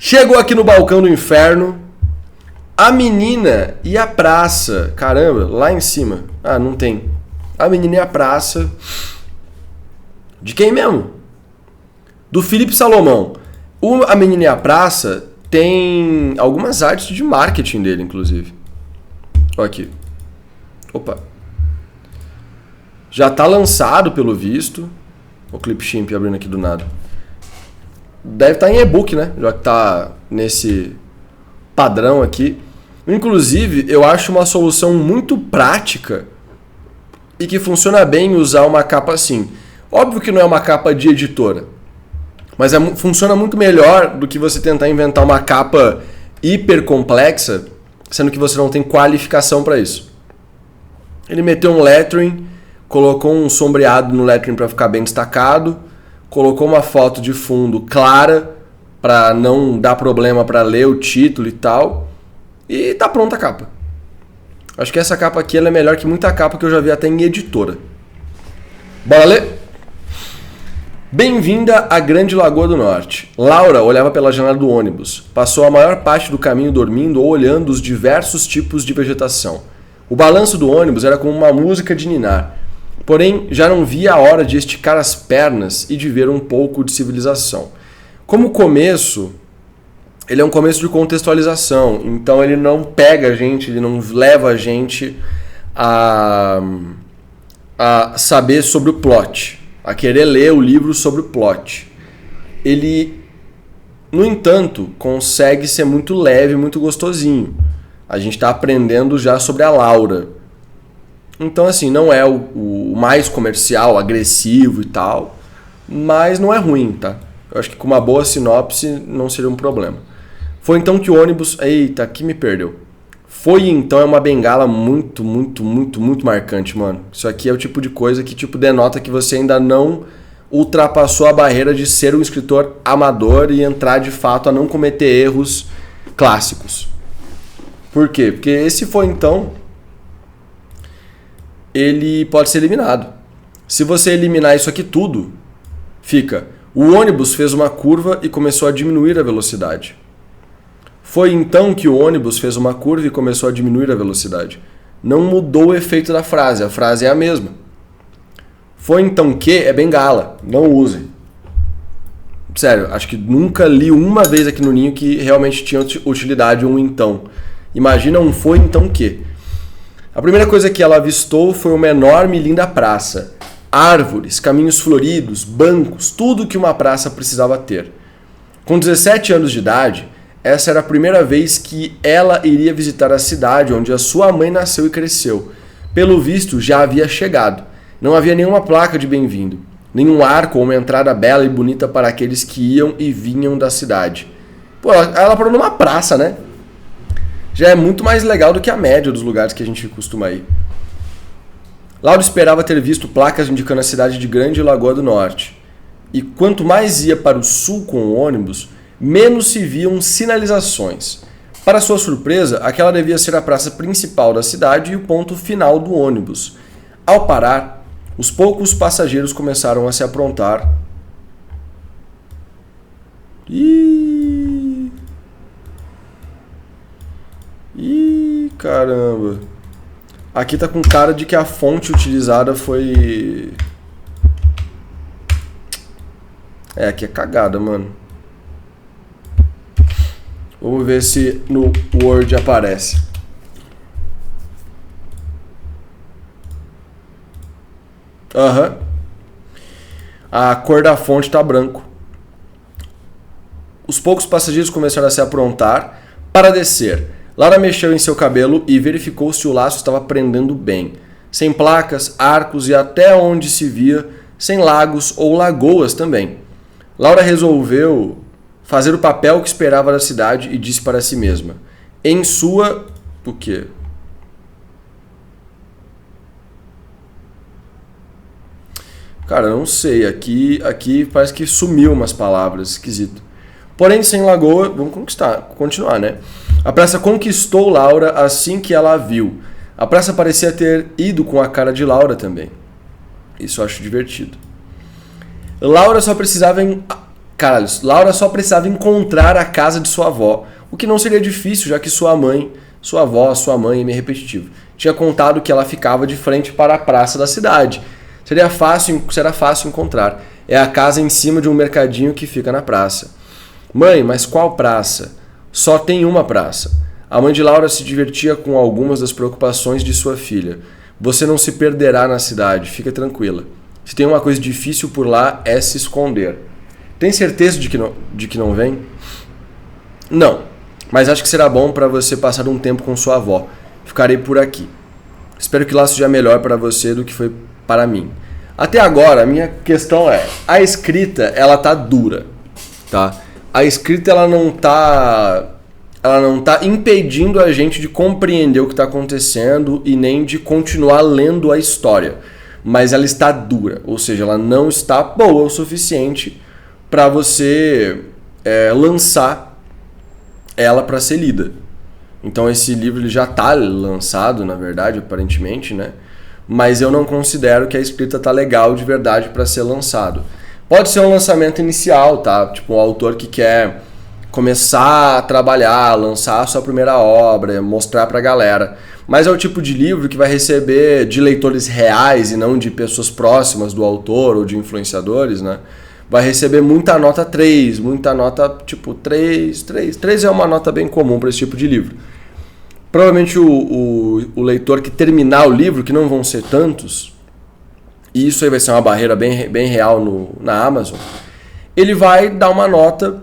Chegou aqui no balcão do inferno. A menina e a praça. Caramba, lá em cima. Ah, não tem. A menina e a praça. De quem mesmo? Do Felipe Salomão. A menina e a praça tem algumas artes de marketing dele, inclusive. Olha aqui. Opa. Já tá lançado, pelo visto. O Clipchamp abrindo aqui do nada. Deve estar em e-book, né? Já que tá nesse padrão aqui. Inclusive, eu acho uma solução muito prática e que funciona bem usar uma capa assim. Óbvio que não é uma capa de editora, mas funciona muito melhor do que você tentar inventar uma capa hiper complexa, sendo que você não tem qualificação para isso. Ele meteu um lettering, colocou um sombreado no lettering para ficar bem destacado, colocou uma foto de fundo clara para não dar problema para ler o título e tal, e tá pronta a capa. Acho que essa capa aqui ela é melhor que muita capa que eu já vi até em editora. Bora ler? Bem-vinda à Grande Lagoa do Norte. Laura olhava pela janela do ônibus. Passou a maior parte do caminho dormindo ou olhando os diversos tipos de vegetação. O balanço do ônibus era como uma música de ninar. Porém, já não via a hora de esticar as pernas e de ver um pouco de civilização. Como começo, ele é um começo de contextualização. Então ele não pega a gente, ele não leva a gente a saber sobre o plot. A querer ler o livro sobre o plot. Ele, no entanto, consegue ser muito leve, muito gostosinho. A gente está aprendendo já sobre a Laura. Então, assim, não é o mais comercial, agressivo e tal, mas não é ruim, tá? Eu acho que com uma boa sinopse não seria um problema. Foi então que o ônibus... Eita, aqui me perdeu. Foi então é uma bengala muito, muito, muito, muito marcante, mano. Isso aqui é o tipo de coisa que tipo denota que você ainda não ultrapassou a barreira de ser um escritor amador e entrar de fato a não cometer erros clássicos. Por quê? Porque esse foi então, ele pode ser eliminado. Se você eliminar isso aqui tudo, fica: o ônibus fez uma curva e começou a diminuir a velocidade. Foi então que o ônibus fez uma curva e começou a diminuir a velocidade. Não mudou o efeito da frase, a frase é a mesma. Foi então que é bengala, não usem. Sério, acho que nunca li uma vez aqui no Ninho que realmente tinha utilidade um então. Imagina um foi então que. A primeira coisa que ela avistou foi uma enorme e linda praça. Árvores, caminhos floridos, bancos, tudo que uma praça precisava ter. Com 17 anos de idade, essa era a primeira vez que ela iria visitar a cidade onde a sua mãe nasceu e cresceu. Pelo visto, já havia chegado. Não havia nenhuma placa de bem-vindo, nenhum arco ou uma entrada bela e bonita para aqueles que iam e vinham da cidade. Pô, ela parou numa praça, né? Já é muito mais legal do que a média dos lugares que a gente costuma ir. Laura esperava ter visto placas indicando a cidade de Grande Lagoa do Norte. E quanto mais ia para o sul com o ônibus, menos se viam sinalizações. Para sua surpresa, aquela devia ser a praça principal da cidade e o ponto final do ônibus. Ao parar, os poucos passageiros começaram a se aprontar. Ih, caramba. Aqui tá com cara de que a fonte utilizada foi... aqui é cagada, mano. Vamos ver se no Word aparece. Aham. A cor da fonte tá branco. Os poucos passageiros começaram a se aprontar para descer. Laura mexeu em seu cabelo e verificou se o laço estava prendendo bem. Sem placas, arcos e até onde se via, sem lagos ou lagoas também. Laura resolveu fazer o papel que esperava da cidade e disse para si mesma: em sua... O quê? Cara, eu não sei. Aqui parece que sumiu umas palavras. Esquisito. Porém, sem lagoa... Vamos continuar, né? A praça conquistou Laura assim que ela a viu. A praça parecia ter ido com a cara de Laura também. Isso eu acho divertido. Laura só precisava Caralho, Laura só precisava encontrar a casa de sua avó, o que não seria difícil, já que sua avó, sua mãe, é meio repetitivo, tinha contado que ela ficava de frente para a praça da cidade. Será fácil encontrar. É a casa em cima de um mercadinho que fica na praça. Mãe, mas qual praça? Só tem uma praça. A mãe de Laura se divertia com algumas das preocupações de sua filha. Você não se perderá na cidade, fica tranquila. Se tem uma coisa difícil por lá, é se esconder. Tem certeza de que não vem? Não, mas acho que será bom para você passar um tempo com sua avó. Ficarei por aqui. Espero que lá seja melhor para você do que foi para mim. Até agora, a minha questão é, a escrita, ela tá dura, tá? A escrita, ela não tá impedindo a gente de compreender o que está acontecendo e nem de continuar lendo a história. Mas ela está dura, ou seja, ela não está boa o suficiente para você lançar ela para ser lida. Então esse livro ele já está lançado, na verdade, aparentemente, né? Mas eu não considero que a escrita tá legal de verdade para ser lançado. Pode ser um lançamento inicial, tá? Tipo um autor que quer começar a trabalhar, lançar a sua primeira obra, mostrar pra galera. Mas é o tipo de livro que vai receber de leitores reais e não de pessoas próximas do autor ou de influenciadores, né? Vai receber muita nota 3, muita nota tipo 3. 3 é uma nota bem comum para esse tipo de livro. Provavelmente o leitor que terminar o livro, que não vão ser tantos, e isso aí vai ser uma barreira bem real na Amazon, ele vai dar uma nota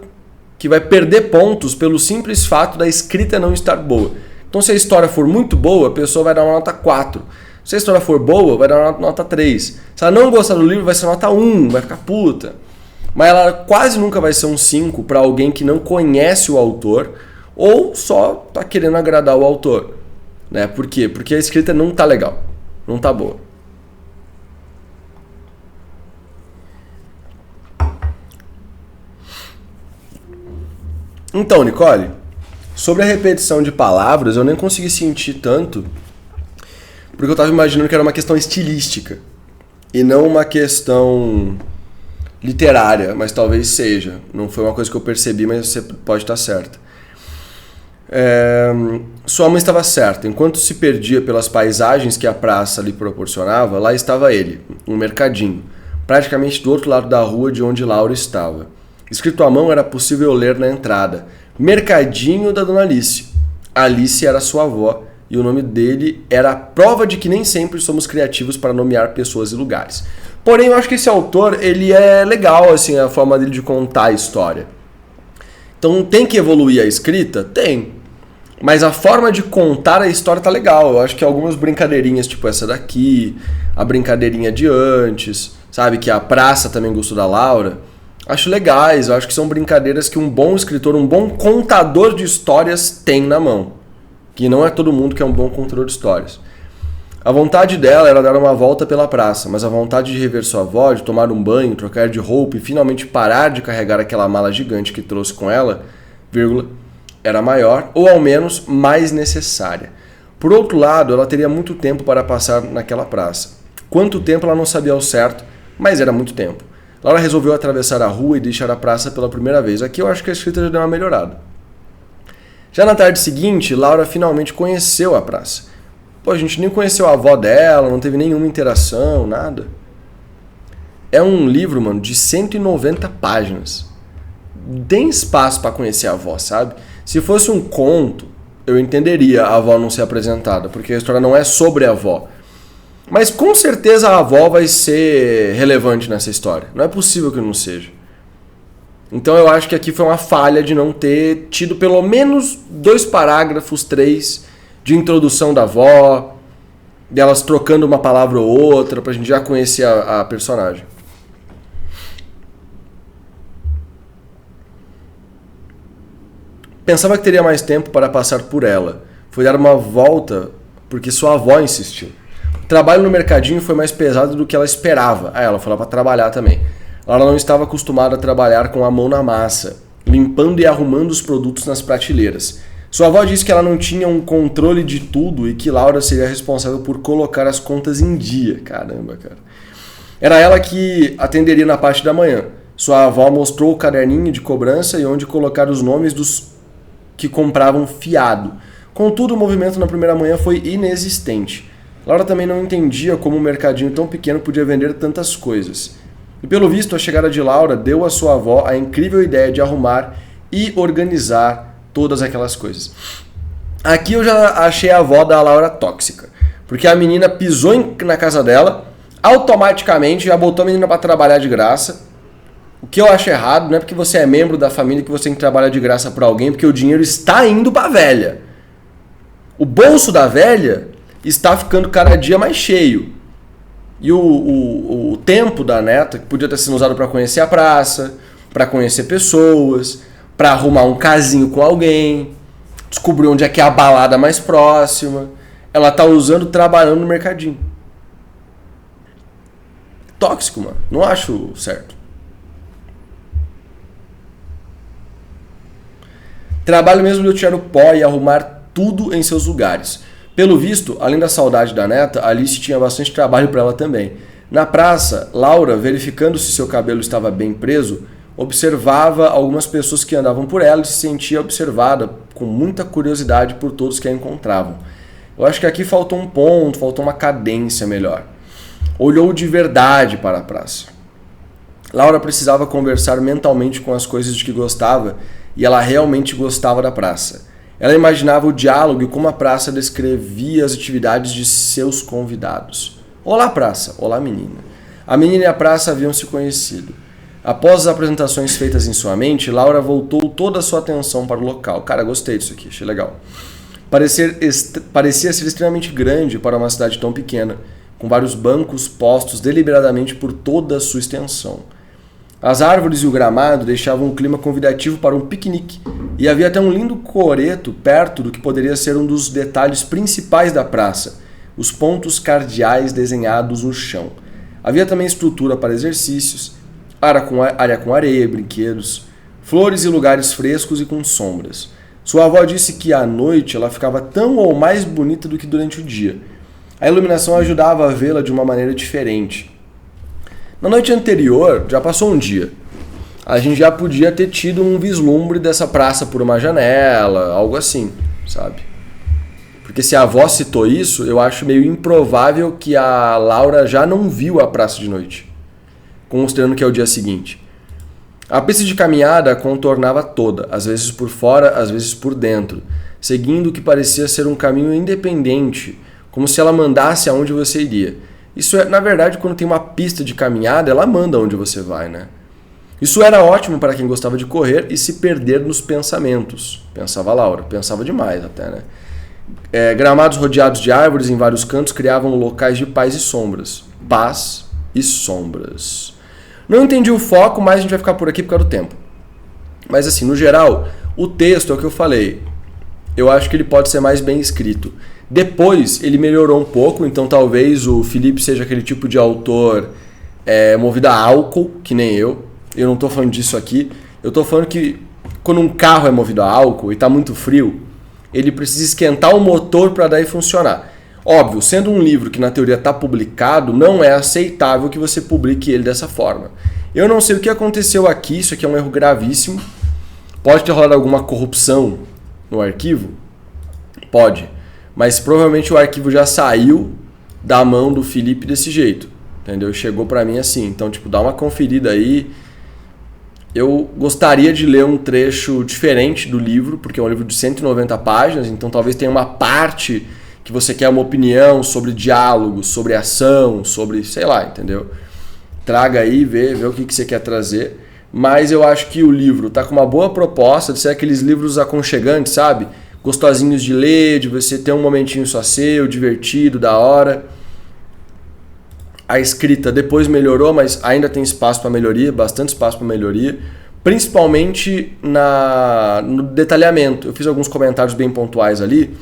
que vai perder pontos pelo simples fato da escrita não estar boa. Então se a história for muito boa, a pessoa vai dar uma nota 4. Se a história for boa, vai dar uma nota 3. Se ela não gostar do livro, vai ser nota 1, vai ficar puta. Mas ela quase nunca vai ser um 5 para alguém que não conhece o autor ou só tá querendo agradar o autor, né? Por quê? Porque a escrita não tá legal, não tá boa. Então, Nicole, sobre a repetição de palavras, eu nem consegui sentir tanto, porque eu tava imaginando que era uma questão estilística e não uma questão literária, mas talvez seja. Não foi uma coisa que eu percebi, mas você pode estar certa. Sua mãe estava certa. Enquanto se perdia pelas paisagens que a praça lhe proporcionava, lá estava ele, um mercadinho, praticamente do outro lado da rua de onde Laura estava. Escrito à mão era possível ler na entrada: Mercadinho da Dona Alice. Alice era sua avó e o nome dele era a prova de que nem sempre somos criativos para nomear pessoas e lugares. Porém, eu acho que esse autor, ele é legal, assim, a forma dele de contar a história. Então, tem que evoluir a escrita? Tem. Mas a forma de contar a história tá legal. Eu acho que algumas brincadeirinhas, tipo essa daqui, a brincadeirinha de antes, sabe? Que a praça também gostou da Laura. Acho legais, eu acho que são brincadeiras que um bom escritor, um bom contador de histórias tem na mão. Que não é todo mundo que é um bom contador de histórias. A vontade dela era dar uma volta pela praça, mas a vontade de rever sua avó, de tomar um banho, trocar de roupa e finalmente parar de carregar aquela mala gigante que trouxe com ela, era maior, ou ao menos mais necessária. Por outro lado, ela teria muito tempo para passar naquela praça. Quanto tempo ela não sabia ao certo, mas era muito tempo. Laura resolveu atravessar a rua e deixar a praça pela primeira vez. Aqui eu acho que a escrita já deu uma melhorada. Já na tarde seguinte, Laura finalmente conheceu a praça. Pô, a gente nem conheceu a avó dela, não teve nenhuma interação, nada. É um livro, mano, de 190 páginas. Tem espaço para conhecer a avó, sabe? Se fosse um conto, eu entenderia a avó não ser apresentada, porque a história não é sobre a avó. Mas com certeza a avó vai ser relevante nessa história. Não é possível que não seja. Então eu acho que aqui foi uma falha de não ter tido pelo menos 2 parágrafos, 3, de introdução da avó, delas trocando uma palavra ou outra, pra gente já conhecer a personagem. Pensava que teria mais tempo para passar por ela. Foi dar uma volta porque sua avó insistiu. O trabalho no mercadinho foi mais pesado do que ela esperava. Ela foi lá para trabalhar também. Ela não estava acostumada a trabalhar com a mão na massa, limpando e arrumando os produtos nas prateleiras. Sua avó disse que ela não tinha um controle de tudo e que Laura seria responsável por colocar as contas em dia. Caramba, cara. Era ela que atenderia na parte da manhã. Sua avó mostrou o caderninho de cobrança e onde colocar os nomes dos que compravam fiado. Contudo, o movimento na primeira manhã foi inexistente. Laura também não entendia como um mercadinho tão pequeno podia vender tantas coisas. E pelo visto, a chegada de Laura deu à sua avó a incrível ideia de arrumar e organizar todas aquelas coisas. Aqui eu já achei a avó da Laura tóxica, porque a menina pisou na casa dela, automaticamente já botou a menina para trabalhar de graça. O que eu acho errado, não é porque você é membro da família que você tem que trabalhar de graça para alguém, porque o dinheiro está indo para a velha. O bolso da velha está ficando cada dia mais cheio. E o tempo da neta, que podia ter sido usado para conhecer a praça, para conhecer pessoas, para arrumar um casinho com alguém, descobrir onde é que é a balada mais próxima, ela tá usando trabalhando no mercadinho. Tóxico, mano. Não acho certo. Trabalho mesmo de eu tirar o pó e arrumar tudo em seus lugares. Pelo visto, além da saudade da neta, Alice tinha bastante trabalho para ela também. Na praça, Laura, verificando se seu cabelo estava bem preso, observava algumas pessoas que andavam por ela e se sentia observada com muita curiosidade por todos que a encontravam. Eu acho que aqui faltou um ponto, faltou uma cadência melhor. Olhou de verdade para a praça. Laura precisava conversar mentalmente com as coisas de que gostava e ela realmente gostava da praça. Ela imaginava o diálogo e como a praça descrevia as atividades de seus convidados. Olá, praça. Olá, menina. A menina e a praça haviam se conhecido. Após as apresentações feitas em sua mente, Laura voltou toda a sua atenção para o local. Cara, gostei disso aqui, achei legal. Parecia ser extremamente grande para uma cidade tão pequena, com vários bancos postos deliberadamente por toda a sua extensão. As árvores e o gramado deixavam um clima convidativo para um piquenique, e havia até um lindo coreto perto do que poderia ser um dos detalhes principais da praça, os pontos cardeais desenhados no chão. Havia também estrutura para exercícios, área com areia e brinquedos, flores e lugares frescos e com sombras. Sua avó disse que à noite ela ficava tão ou mais bonita do que durante o dia. A iluminação ajudava a vê-la de uma maneira diferente. Na noite anterior, já passou um dia. A gente já podia ter tido um vislumbre dessa praça por uma janela, algo assim, sabe? Porque se a avó citou isso, eu acho meio improvável que a Laura já não viu a praça de noite, considerando que é o dia seguinte. A pista de caminhada a contornava toda, às vezes por fora, às vezes por dentro, seguindo o que parecia ser um caminho independente, como se ela mandasse aonde você iria. Isso é, na verdade, quando tem uma pista de caminhada, ela manda onde você vai, né? Isso era ótimo para quem gostava de correr e se perder nos pensamentos, pensava Laura, pensava demais até, né? Gramados rodeados de árvores em vários cantos criavam locais de paz e sombras. Paz e sombras. Não entendi o foco, mas a gente vai ficar por aqui por causa do tempo. Mas assim, no geral, o texto é o que eu falei. Eu acho que ele pode ser mais bem escrito. Depois ele melhorou um pouco, então talvez o Felipe seja aquele tipo de autor movido a álcool, que nem eu. Eu não estou falando disso aqui. Eu estou falando que quando um carro é movido a álcool e está muito frio, ele precisa esquentar o motor para daí funcionar. Óbvio, sendo um livro que na teoria está publicado, não é aceitável que você publique ele dessa forma. Eu não sei o que aconteceu aqui, isso aqui é um erro gravíssimo. Pode ter rolado alguma corrupção no arquivo? Pode. Mas provavelmente o arquivo já saiu da mão do Felipe desse jeito. Entendeu? Chegou para mim assim. Então, tipo, dá uma conferida aí. Eu gostaria de ler um trecho diferente do livro, porque é um livro de 190 páginas, então talvez tenha uma parte que você quer uma opinião sobre diálogo, sobre ação, sobre, sei lá, entendeu? Traga aí, vê o que você quer trazer. Mas eu acho que o livro tá com uma boa proposta de ser aqueles livros aconchegantes, sabe? Gostosinhos de ler, de você ter um momentinho só seu, divertido, da hora. A escrita depois melhorou, mas ainda tem espaço para melhoria, bastante espaço para melhoria, principalmente no detalhamento. Eu fiz alguns comentários bem pontuais ali,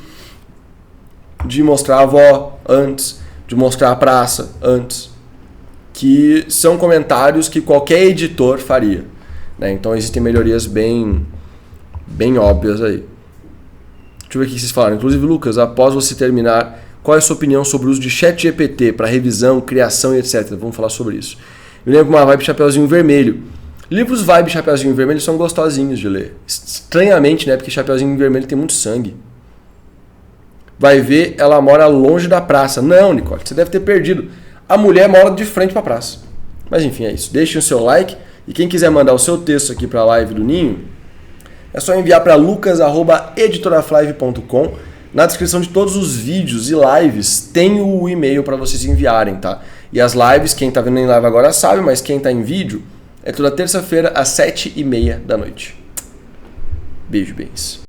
de mostrar a avó antes, de mostrar a praça antes, que são comentários que qualquer editor faria, né? Então existem melhorias bem óbvias aí. Deixa eu ver o que vocês falaram. Inclusive, Lucas, após você terminar, qual é a sua opinião sobre o uso de ChatGPT para revisão, criação e etc? Vamos falar sobre isso. Eu lembro uma vibe Chapeuzinho Vermelho. Livros vibe Chapeuzinho Vermelho são gostosinhos de ler. Estranhamente, né? Porque Chapeuzinho Vermelho tem muito sangue. Vai ver, ela mora longe da praça. Não, Nicole, você deve ter perdido. A mulher mora de frente para a praça. Mas enfim, é isso. Deixe o seu like. E quem quiser mandar o seu texto aqui para a live do Ninho, é só enviar para lucas@editoraflive.com. Na descrição de todos os vídeos e lives tem o e-mail para vocês enviarem, tá? E as lives, quem tá vendo em live agora sabe, mas quem tá em vídeo, é toda terça-feira às 7h30 da noite. Beijo, bens.